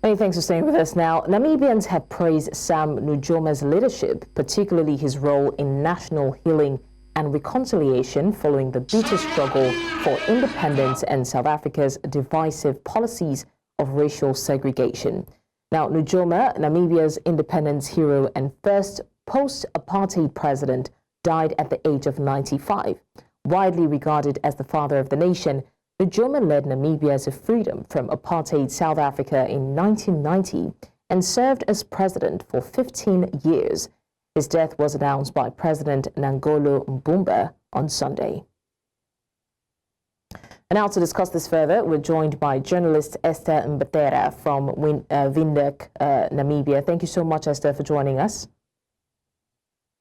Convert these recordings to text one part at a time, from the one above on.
Many thanks for staying with us. Now, Namibians have praised Sam Nujoma's leadership, particularly his role in national healing and reconciliation following the bitter struggle for independence and South Africa's divisive policies of racial segregation. Now, Nujoma, Namibia's independence hero and first post-apartheid president, died at the age of 95. Widely regarded as the father of the nation, Nujoma led Namibia to freedom from apartheid South Africa in 1990 and served as president for 15 years. His death was announced by President Nangolo Mbumba on Sunday. And now to discuss this further, we're joined by journalist Ester Mbathera from Windhoek, Namibia. Thank you so much, Esther, for joining us.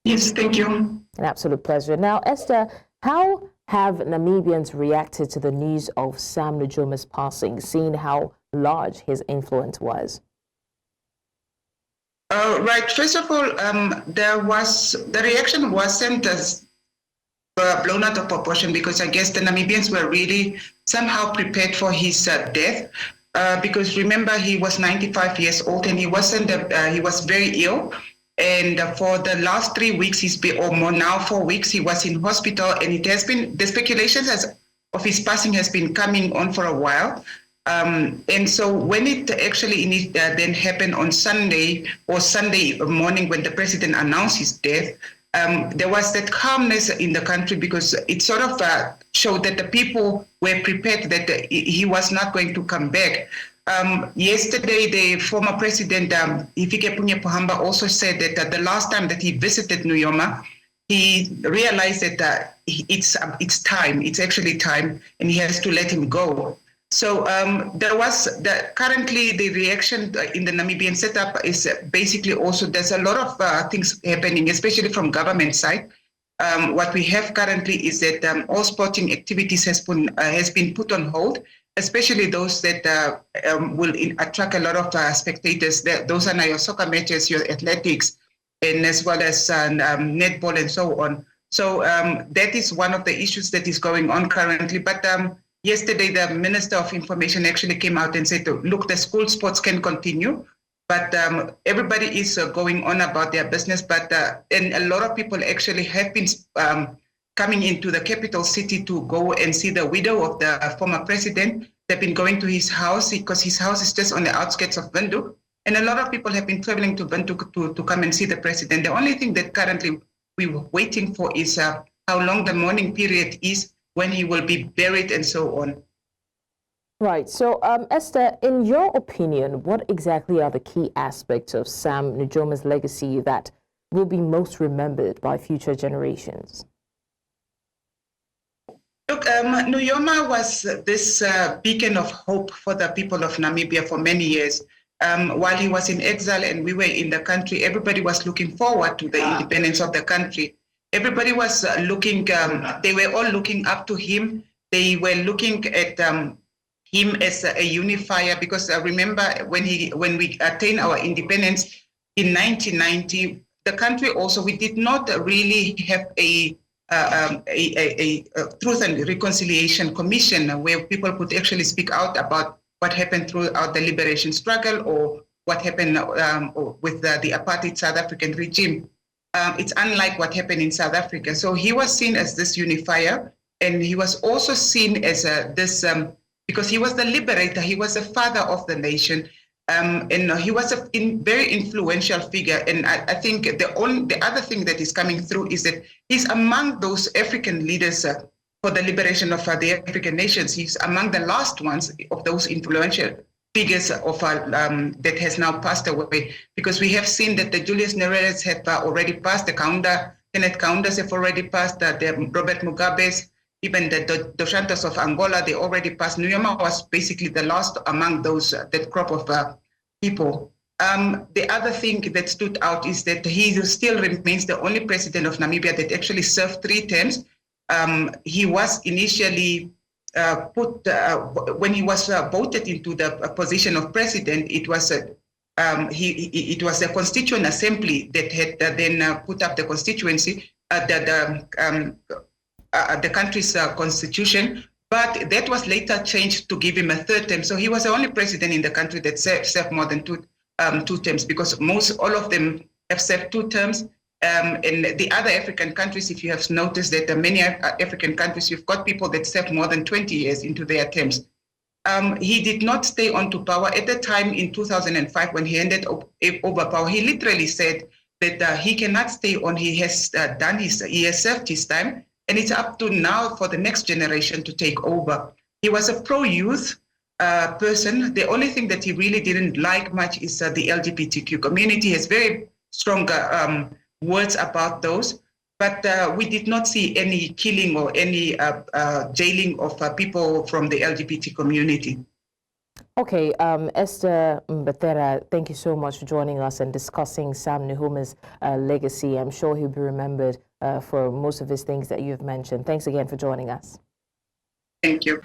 Yes, thank you. An absolute pleasure. Now, Esther, how have Namibians reacted to the news of Sam Nujoma's passing, seeing how large his influence was? Right. First of all, the reaction wasn't as blown out of proportion, because I guess the Namibians were really somehow prepared for his death. Because remember, he was 95 years old and he was very ill. And for the last 3 weeks, or more now 4 weeks, he was in hospital, and it has been, the speculations of his passing has been coming on for a while. And so when it actually then happened on Sunday morning, when the president announced his death, there was that calmness in the country, because it sort of showed that the people were prepared that he was not going to come back. Yesterday, the former president, Hifikepunye Pohamba, also said that the last time that he visited Nujoma, he realized that it's time, it's actually time, and he has to let him go. So currently the reaction in the Namibian setup is basically also, there's a lot of things happening, especially from government side. What we have currently is that all sporting activities has been put on hold, especially those that will attract a lot of spectators. Those are now your soccer matches, your athletics, and as well as netball and so on. So that is one of the issues that is going on currently. But yesterday, the Minister of Information actually came out and said, look, the school sports can continue, but everybody is going on about their business. But and a lot of people actually have been coming into the capital city to go and see the widow of the former president. They've been going to his house, because his house is just on the outskirts of Windhoek. And a lot of people have been traveling to Windhoek to come and see the president. The only thing that currently we're waiting for is how long the mourning period is, when he will be buried and so on. Right. So, Esther, in your opinion, what exactly are the key aspects of Sam Nujoma's legacy that will be most remembered by future generations? Look, Nujoma was this beacon of hope for the people of Namibia for many years. While he was in exile and we were in the country, everybody was looking forward to the independence of the country. Everybody was they were all looking up to him. They were looking at him as a unifier, because remember when we attained our independence in 1990, the country also, we did not really have a Truth and Reconciliation Commission where people could actually speak out about what happened throughout the liberation struggle, or what happened with the apartheid South African regime. It's unlike what happened in South Africa. So he was seen as this unifier, and he was also seen as because he was the liberator, he was the father of the nation, and he was a very influential figure. And I think the other thing that is coming through is that he's among those African leaders for the liberation of the African nations. He's among the last ones of those influential figures of that has now passed away, because we have seen that the Julius Nyerere have already passed, the Kenneth Kaundas have already passed, the Robert Mugabe's, even the Dos Santos of Angola, they already passed. Nujoma was basically the last among those, that crop of people. The other thing that stood out is that he still remains the only president of Namibia that actually served 3 terms. He was initially when he was voted into the position of president, it was it was the Constituent Assembly that had then put up the constituency, the country's constitution. But that was later changed to give him a third term. So he was the only president in the country that served more than two terms, because all of them have served 2 terms. In the other African countries, if you have noticed that many African countries, you've got people that serve more than 20 years into their terms. He did not stay on to power. At the time in 2005, when he handed over power, he literally said that he cannot stay on. He has served his time, and it's up to now for the next generation to take over. He was a pro-youth person. The only thing that he really didn't like much is the LGBTQ community. He has very strong words about those, but we did not see any killing or any jailing of people from the LGBT community. Okay, Ester Mbathera, thank you so much for joining us and discussing Sam Nujoma's legacy. I'm sure he'll be remembered for most of his things that you've mentioned. Thanks again for joining us. Thank you.